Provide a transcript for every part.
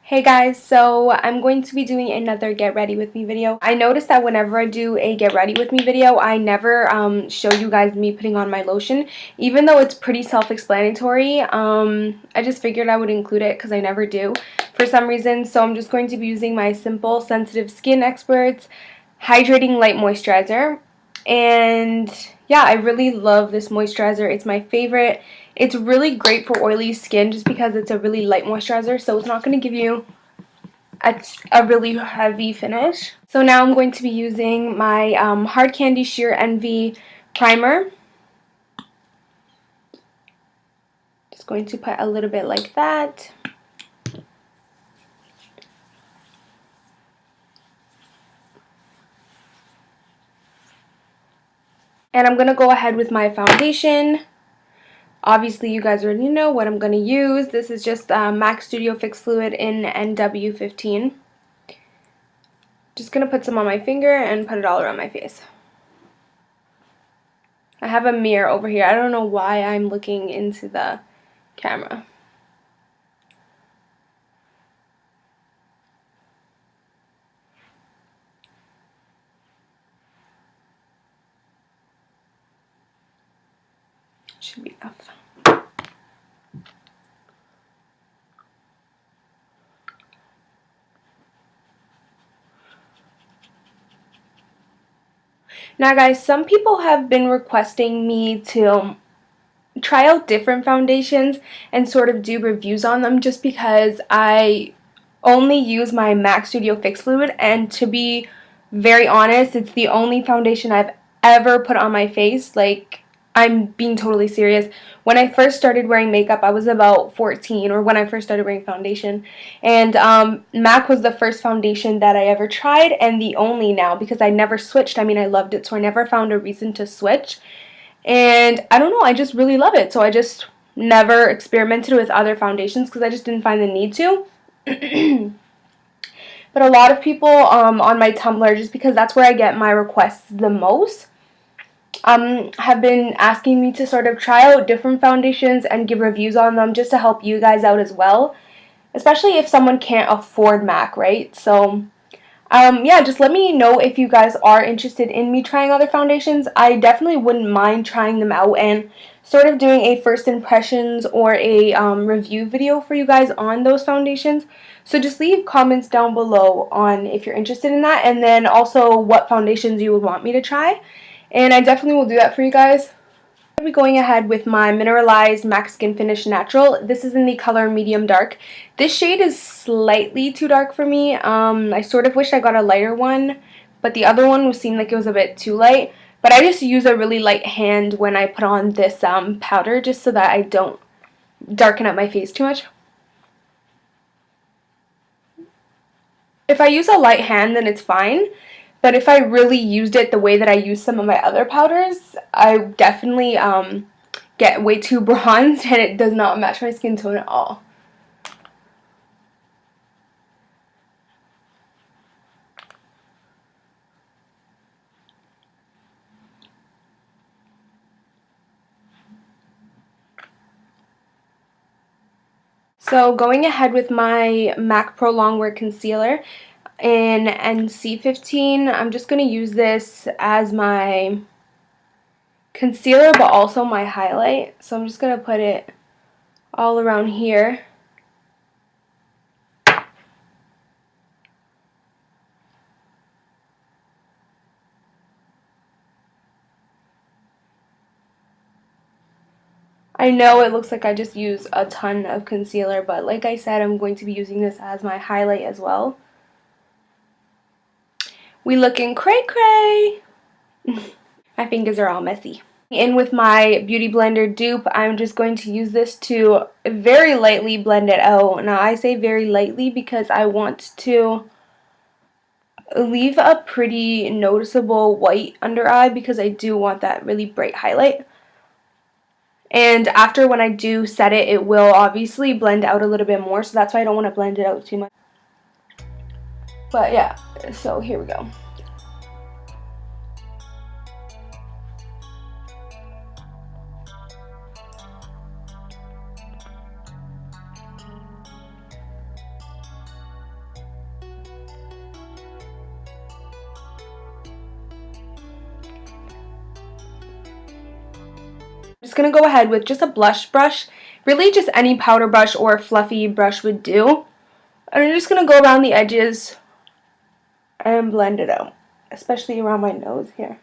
Hey guys, so I'm going to be doing another get ready with me video. I noticed that whenever I do a get ready with me video, I never show you guys me putting on my lotion, even though it's pretty self-explanatory. I just figured I would include it because I never do for some reason. So I'm just going to be using my Simple Sensitive Skin Experts Hydrating Light Moisturizer. And yeah, I really love this moisturizer. It's my favorite. It's really great for oily skin just because it's a really light moisturizer, so it's not going to give you a really heavy finish. So now I'm going to be using my Hard Candy Sheer Envy primer. Just going to put a little bit like that. And I'm going to go ahead with my foundation. Obviously, you guys already know what I'm going to use. This is just MAC Studio Fix Fluid in NW15. Just going to put some on my finger and put it all around my face. I have a mirror over here. I don't know why I'm looking into the camera. Should be enough. Now guys, some people have been requesting me to try out different foundations and sort of do reviews on them just because I only use my MAC Studio Fix Fluid, and to be very honest, it's the only foundation I've ever put on my face. Like, I'm being totally serious. When I first started wearing makeup, I was about 14, or when I first started wearing foundation, and MAC was the first foundation that I ever tried, and the only now, because I never switched. I mean, I loved it, so I never found a reason to switch, and I don't know, I just really love it, so I just never experimented with other foundations because I just didn't find the need to. But a lot of people on my Tumblr, just because that's where I get my requests the most, have been asking me to sort of try out different foundations and give reviews on them just to help you guys out as well, especially if someone can't afford MAC, right? So yeah, just let me know if you guys are interested in me trying other foundations. I definitely wouldn't mind trying them out and sort of doing a first impressions or a review video for you guys on those foundations. So just leave comments down below on if you're interested in that, and then also what foundations you would want me to try. And I definitely will do that for you guys. I'm going to be going ahead with my Mineralized MAC Skin Finish Natural. This is in the color Medium Dark. This shade is slightly too dark for me. I sort of wish I got a lighter one, but the other one seemed like it was a bit too light. But I just use a really light hand when I put on this powder, just so that I don't darken up my face too much. If I use a light hand, then it's fine. But if I really used it the way that I use some of my other powders, I definitely get way too bronzed, and it does not match my skin tone at all. So going ahead with my MAC Pro-longwear Concealer in NC15, I'm just going to use this as my concealer but also my highlight. So I'm just going to put it all around here. I know it looks like I just use a ton of concealer, but like I said, I'm going to be using this as my highlight as well. We looking cray-cray. My fingers are all messy. In with my Beauty Blender dupe, I'm just going to use this to very lightly blend it out. Now I say very lightly because I want to leave a pretty noticeable white under eye because I do want that really bright highlight. And after, when I do set it, it will obviously blend out a little bit more, so that's why I don't want to blend it out too much. But yeah, so here we go. going to go ahead with just a blush brush. Really just any powder brush or fluffy brush would do. And I'm just going to go around the edges and blend it out, especially around my nose here.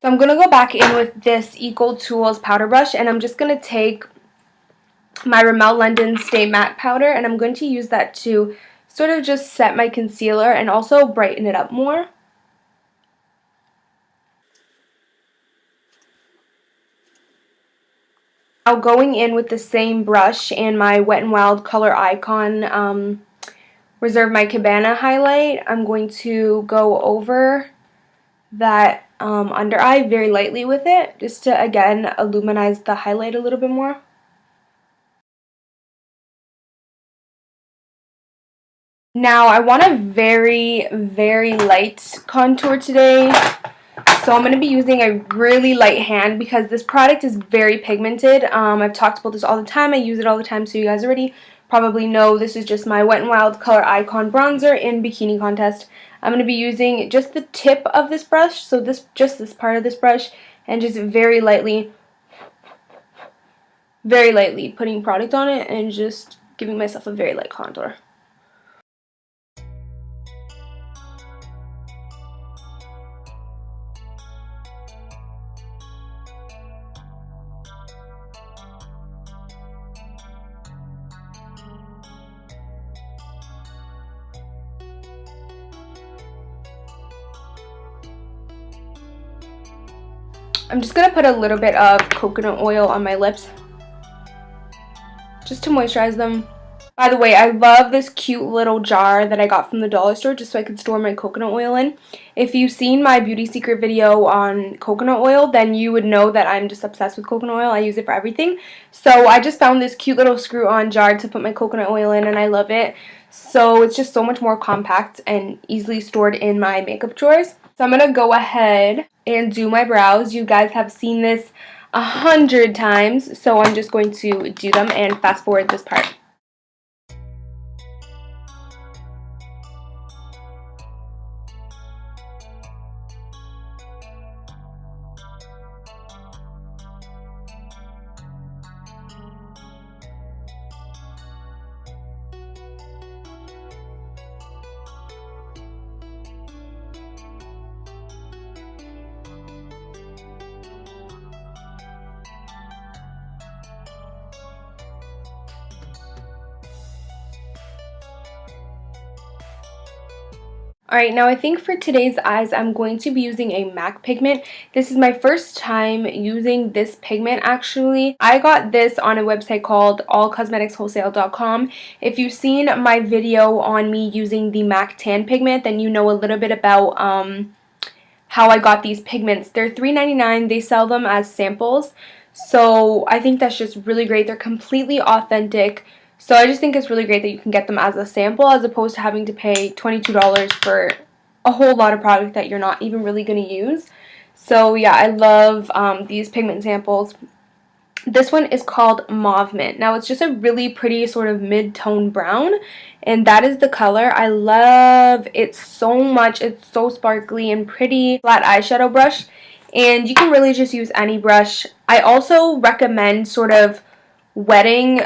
So I'm going to go back in with this Eco Tools powder brush, and I'm just going to take my Rimmel London Stay Matte powder, and I'm going to use that to sort of just set my concealer and also brighten it up more. Now going in with the same brush and my Wet n Wild Color Icon Reserve My Cabana highlight, I'm going to go over that under eye very lightly with it, just to again illuminize the highlight a little bit more. Now I want a very, very light contour today, so I'm going to be using a really light hand because this product is very pigmented. I've talked about this all the time. I use it all the time, so you guys already probably know this is just my Wet n Wild Color Icon Bronzer in Bikini Contest. I'm going to be using just the tip of this brush, so just this part of this brush, and just very lightly putting product on it and just giving myself a very light contour. I'm just going to put a little bit of coconut oil on my lips just to moisturize them. By the way, I love this cute little jar that I got from the dollar store just so I could store my coconut oil in. If you've seen my beauty secret video on coconut oil, then you would know that I'm just obsessed with coconut oil. I use it for everything. So I just found this cute little screw-on jar to put my coconut oil in, and I love it. So it's just so much more compact and easily stored in my makeup drawers. So I'm going to go ahead and do my brows. You guys have seen this 100 times, so I'm just going to do them and fast forward this part. Alright, now I think for today's eyes, I'm going to be using a MAC pigment. This is my first time using this pigment, actually. I got this on a website called allcosmeticswholesale.com. If you've seen my video on me using the MAC tan pigment, then you know a little bit about how I got these pigments. They're $3.99. They sell them as samples, so I think that's just really great. They're completely authentic. So I just think it's really great that you can get them as a sample as opposed to having to pay $22 for a whole lot of product that you're not even really going to use. So yeah, I love these pigment samples. This one is called Mauvement. Now it's just a really pretty sort of mid-tone brown, and that is the color. I love it so much. It's so sparkly and pretty. Flat eyeshadow brush, and you can really just use any brush. I also recommend sort of wetting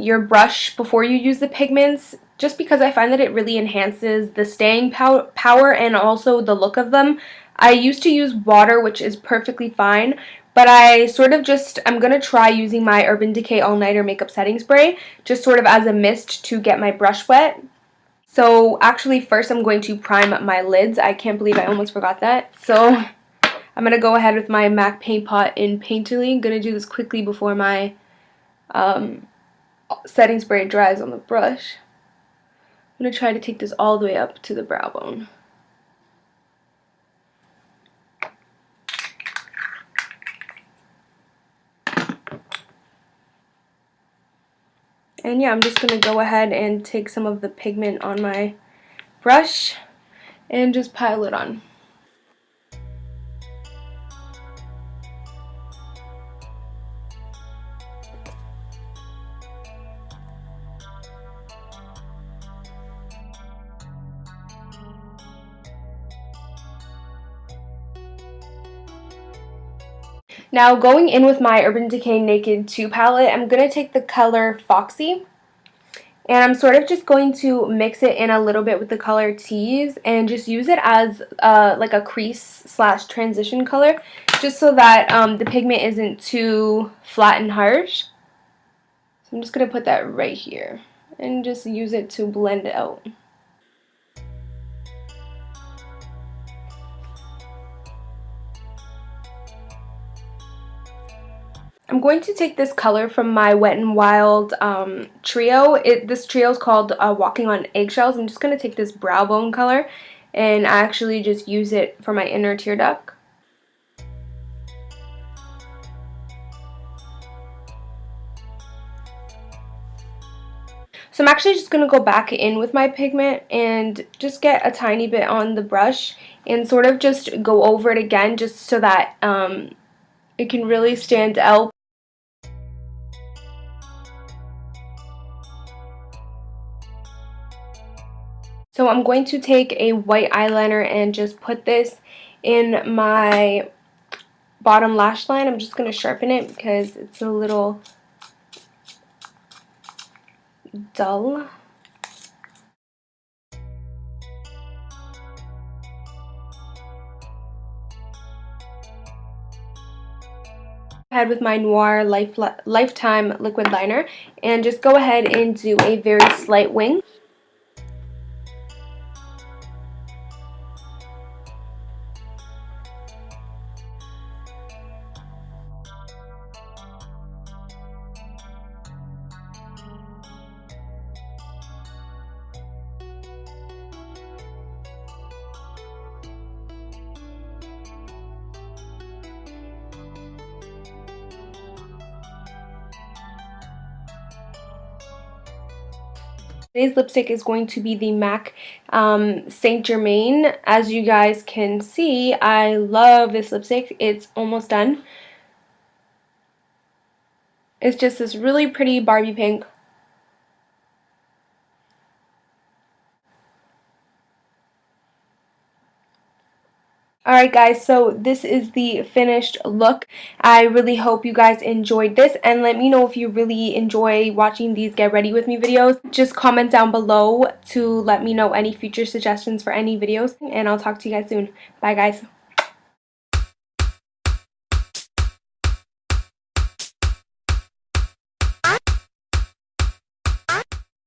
your brush before you use the pigments, just because I find that it really enhances the staying power and also the look of them. I used to use water, which is perfectly fine, but I'm going to try using my Urban Decay All Nighter Makeup Setting Spray, just sort of as a mist to get my brush wet. So actually first I'm going to prime my lids. I can't believe I almost forgot that. So I'm going to go ahead with my MAC Paint Pot in Painterly. I'm going to do this quickly before my setting spray dries on the brush. I'm going to try to take this all the way up to the brow bone. And yeah, I'm just going to go ahead and take some of the pigment on my brush and just pile it on. Now going in with my Urban Decay Naked 2 palette, I'm going to take the color Foxy. And I'm sort of just going to mix it in a little bit with the color Tease and just use it as like a crease slash transition color, just so that the pigment isn't too flat and harsh. So I'm just going to put that right here and just use it to blend it out. I'm going to take this color from my Wet n Wild trio. This trio is called Walking on Eggshells. I'm just going to take this brow bone color and actually just use it for my inner tear duct. So I'm actually just going to go back in with my pigment and just get a tiny bit on the brush and sort of just go over it again, just so that it can really stand out. So I'm going to take a white eyeliner and just put this in my bottom lash line. I'm just going to sharpen it because it's a little dull. Ahead with my Noir Lifetime liquid liner and just go ahead and do a very slight wing. Today's lipstick is going to be the MAC Saint Germain. As you guys can see, I love this lipstick. It's almost done. It's just this really pretty Barbie pink. Alright guys, so this is the finished look. I really hope you guys enjoyed this, and let me know if you really enjoy watching these get ready with me videos. Just comment down below to let me know any future suggestions for any videos, and I'll talk to you guys soon. Bye guys.